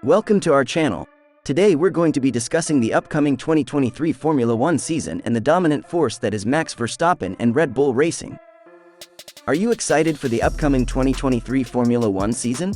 Welcome to our channel. Today we're going to be discussing the upcoming 2023 Formula 1 season and the dominant force that is Max Verstappen and Red Bull Racing. Are you excited for the upcoming 2023 Formula 1 season?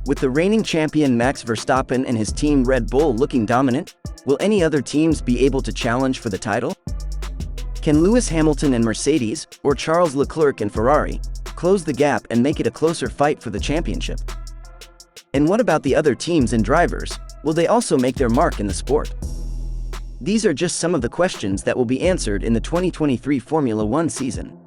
With the reigning champion Max Verstappen and his team Red Bull looking dominant, will any other teams be able to challenge for the title? Can Lewis Hamilton and Mercedes, or Charles Leclerc and Ferrari, close the gap and make it a closer fight for the championship? And what about the other teams and drivers? Will they also make their mark in the sport? These are just some of the questions that will be answered in the 2023 Formula 1 season.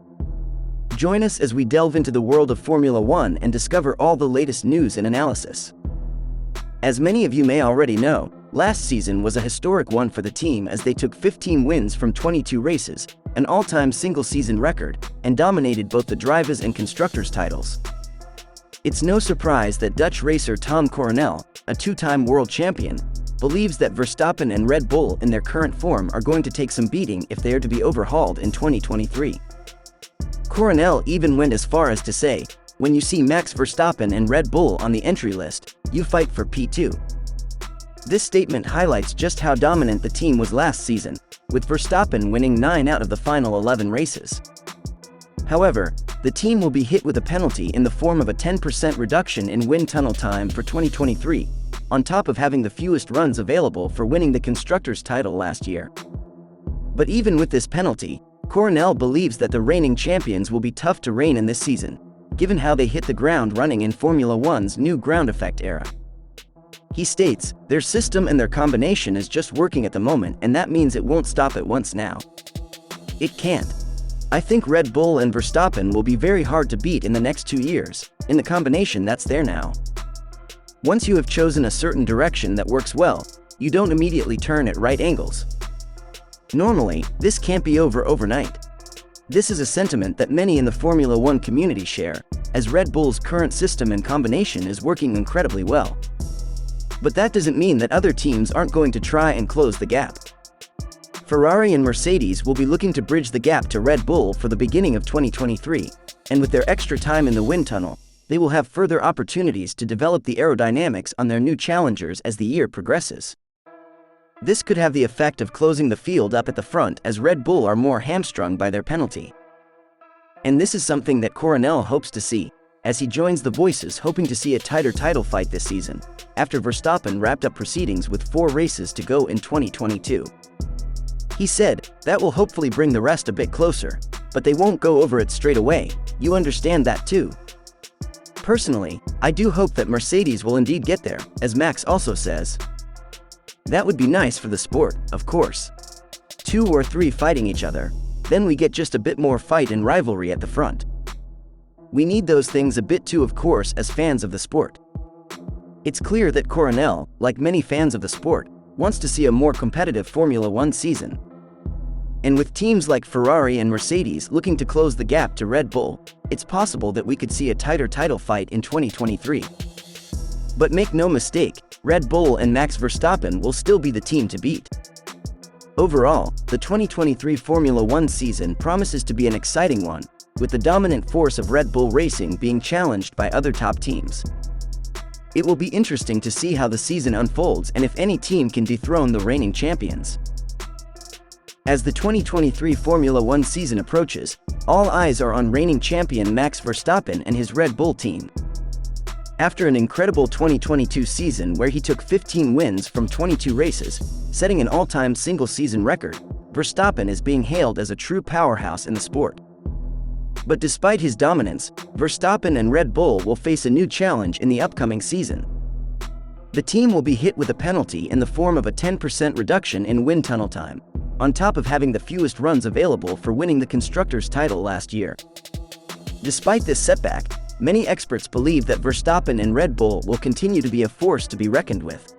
Join us as we delve into the world of Formula 1 and discover all the latest news and analysis. As many of you may already know, last season was a historic one for the team as they took 15 wins from 22 races, an all-time single-season record, and dominated both the drivers' and constructors' titles. It's no surprise that Dutch racer Tom Coronel, a two-time world champion, believes that Verstappen and Red Bull in their current form are going to take some beating if they are to be overhauled in 2023. Coronel even went as far as to say, "When you see Max Verstappen and Red Bull on the entry list, you fight for P2. This statement highlights just how dominant the team was last season, with Verstappen winning 9 out of the final 11 races. However, the team will be hit with a penalty in the form of a 10% reduction in wind tunnel time for 2023, on top of having the fewest runs available for winning the constructors' title last year. But even with this penalty, Coronel believes that the reigning champions will be tough to reign in this season, given how they hit the ground running in Formula 1's new ground effect era. He states, "Their system and their combination is just working at the moment, and that means it won't stop at once now. It can't. I think Red Bull and Verstappen will be very hard to beat in the next 2 years, in the combination that's there now. Once you have chosen a certain direction that works well, you don't immediately turn at right angles. Normally, this can't be over overnight." This is a sentiment that many in the Formula 1 community share, as Red Bull's current system and combination is working incredibly well. But that doesn't mean that other teams aren't going to try and close the gap. Ferrari and Mercedes will be looking to bridge the gap to Red Bull for the beginning of 2023, and with their extra time in the wind tunnel, they will have further opportunities to develop the aerodynamics on their new challengers as the year progresses. This could have the effect of closing the field up at the front as Red Bull are more hamstrung by their penalty. And this is something that Coronel hopes to see, as he joins the voices hoping to see a tighter title fight this season, after Verstappen wrapped up proceedings with 4 races to go in 2022. He said, "That will hopefully bring the rest a bit closer, but they won't go over it straight away, you understand that too. Personally, I do hope that Mercedes will indeed get there," as Max also says. "That would be nice for the sport, of course. 2 or 3 fighting each other, then we get just a bit more fight and rivalry at the front. We need those things a bit too, of course, as fans of the sport." It's clear that Coronel, like many fans of the sport, wants to see a more competitive Formula 1 season. And with teams like Ferrari and Mercedes looking to close the gap to Red Bull, it's possible that we could see a tighter title fight in 2023. But make no mistake, Red Bull and Max Verstappen will still be the team to beat. Overall, the 2023 Formula 1 season promises to be an exciting one, with the dominant force of Red Bull Racing being challenged by other top teams. It will be interesting to see how the season unfolds and if any team can dethrone the reigning champions. As the 2023 Formula 1 season approaches, all eyes are on reigning champion Max Verstappen and his Red Bull team. After an incredible 2022 season where he took 15 wins from 22 races, setting an all-time single-season record, Verstappen is being hailed as a true powerhouse in the sport. But despite his dominance, Verstappen and Red Bull will face a new challenge in the upcoming season. The team will be hit with a penalty in the form of a 10% reduction in wind tunnel time, on top of having the fewest runs available for winning the constructors' title last year. Despite this setback, many experts believe that Verstappen and Red Bull will continue to be a force to be reckoned with.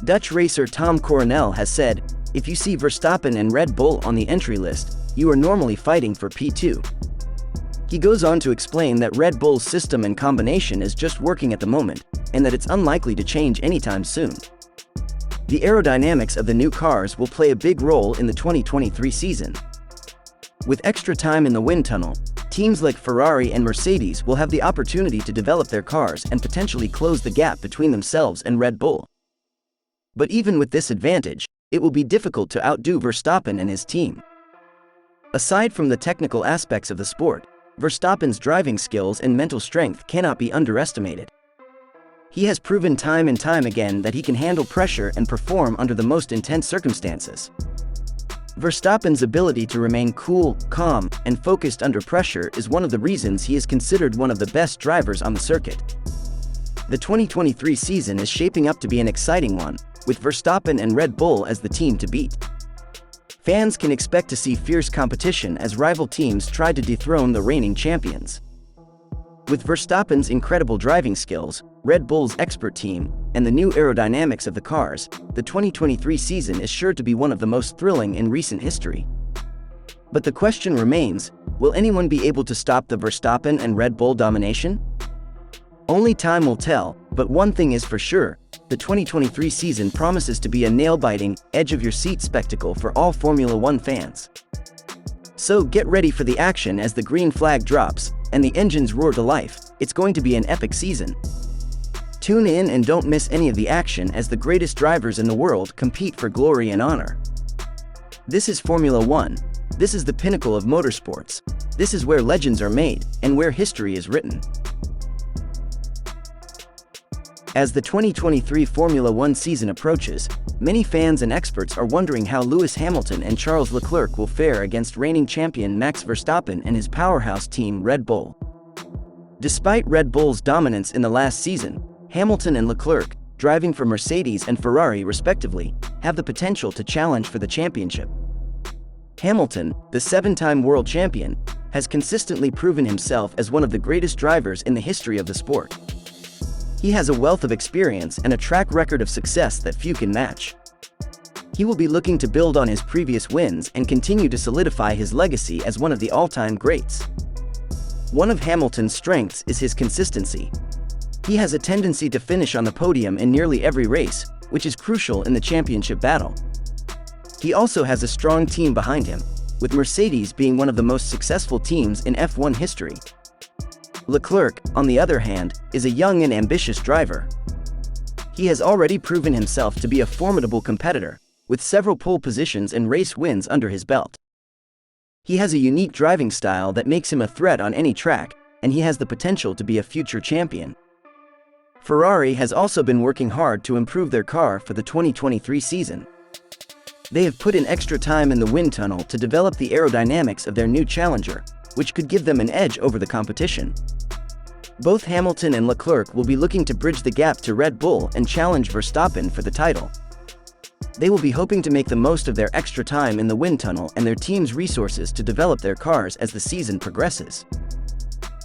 Dutch racer Tom Coronel has said, "If you see Verstappen and Red Bull on the entry list, you are normally fighting for P2. He goes on to explain that Red Bull's system and combination is just working at the moment, and that it's unlikely to change anytime soon. The aerodynamics of the new cars will play a big role in the 2023 season. With extra time in the wind tunnel, Teams like Ferrari and Mercedes will have the opportunity to develop their cars and potentially close the gap between themselves and Red Bull. But even with this advantage, it will be difficult to outdo Verstappen and his team. Aside from the technical aspects of the sport, Verstappen's driving skills and mental strength cannot be underestimated. He has proven time and time again that he can handle pressure and perform under the most intense circumstances. Verstappen's ability to remain cool, calm, and focused under pressure is one of the reasons he is considered one of the best drivers on the circuit. The 2023 season is shaping up to be an exciting one, with Verstappen and Red Bull as the team to beat. Fans can expect to see fierce competition as rival teams try to dethrone the reigning champions. With Verstappen's incredible driving skills, Red Bull's expert team, and the new aerodynamics of the cars, the 2023 season is sure to be one of the most thrilling in recent history. But the question remains, will anyone be able to stop the Verstappen and Red Bull domination? Only time will tell, but one thing is for sure, the 2023 season promises to be a nail-biting, edge-of-your-seat spectacle for all Formula One fans. So get ready for the action as the green flag drops, and the engines roar to life. It's going to be an epic season. Tune in and don't miss any of the action as the greatest drivers in the world compete for glory and honor. This is Formula One. This is the pinnacle of motorsports. This is where legends are made, and where history is written. As the 2023 Formula One season approaches, many fans and experts are wondering how Lewis Hamilton and Charles Leclerc will fare against reigning champion Max Verstappen and his powerhouse team Red Bull. Despite Red Bull's dominance in the last season, Hamilton and Leclerc, driving for Mercedes and Ferrari respectively, have the potential to challenge for the championship. Hamilton, the seven-time world champion, has consistently proven himself as one of the greatest drivers in the history of the sport. He has a wealth of experience and a track record of success that few can match. He will be looking to build on his previous wins and continue to solidify his legacy as one of the all-time greats. One of Hamilton's strengths is his consistency. He has a tendency to finish on the podium in nearly every race, which is crucial in the championship battle. He also has a strong team behind him, with Mercedes being one of the most successful teams in F1 history. Leclerc, on the other hand, is a young and ambitious driver. He has already proven himself to be a formidable competitor, with several pole positions and race wins under his belt. He has a unique driving style that makes him a threat on any track, and he has the potential to be a future champion. Ferrari has also been working hard to improve their car for the 2023 season. They have put in extra time in the wind tunnel to develop the aerodynamics of their new challenger, which could give them an edge over the competition. Both Hamilton and Leclerc will be looking to bridge the gap to Red Bull and challenge Verstappen for the title. They will be hoping to make the most of their extra time in the wind tunnel and their team's resources to develop their cars as the season progresses.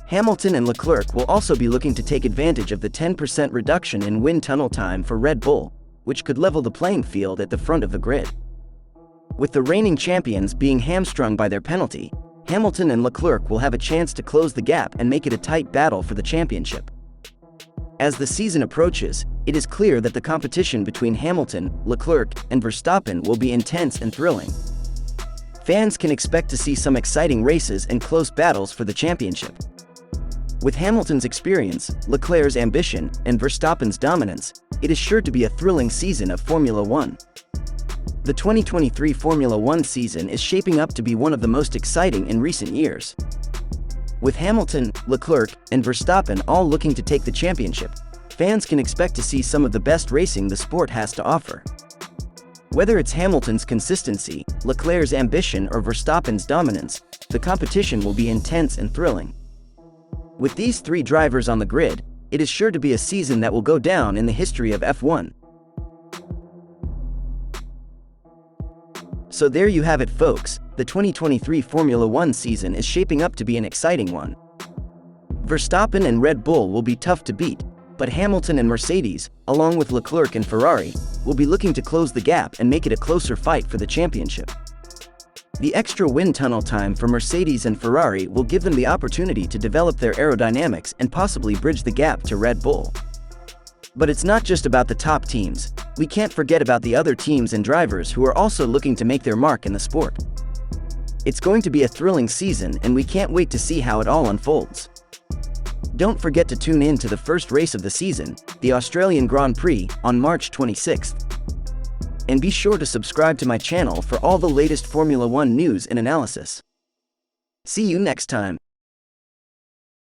Hamilton and Leclerc will also be looking to take advantage of the 10% reduction in wind tunnel time for Red Bull, which could level the playing field at the front of the grid. With the reigning champions being hamstrung by their penalty, Hamilton and Leclerc will have a chance to close the gap and make it a tight battle for the championship. As the season approaches, it is clear that the competition between Hamilton, Leclerc, and Verstappen will be intense and thrilling. Fans can expect to see some exciting races and close battles for the championship. With Hamilton's experience, Leclerc's ambition, and Verstappen's dominance, it is sure to be a thrilling season of Formula One. The 2023 Formula One season is shaping up to be one of the most exciting in recent years. With Hamilton, Leclerc, and Verstappen all looking to take the championship, fans can expect to see some of the best racing the sport has to offer. Whether it's Hamilton's consistency, Leclerc's ambition, or Verstappen's dominance, the competition will be intense and thrilling. With these three drivers on the grid, it is sure to be a season that will go down in the history of F1. So there you have it, folks. The 2023 Formula One season is shaping up to be an exciting one. Verstappen and Red Bull will be tough to beat, but Hamilton and Mercedes, along with Leclerc and Ferrari, will be looking to close the gap and make it a closer fight for the championship. The extra wind tunnel time for Mercedes and Ferrari will give them the opportunity to develop their aerodynamics and possibly bridge the gap to Red Bull. But it's not just about the top teams. We can't forget about the other teams and drivers who are also looking to make their mark in the sport. It's going to be a thrilling season and we can't wait to see how it all unfolds. Don't forget to tune in to the first race of the season, the Australian Grand Prix, on March 26th. And be sure to subscribe to my channel for all the latest Formula One news and analysis. See you next time.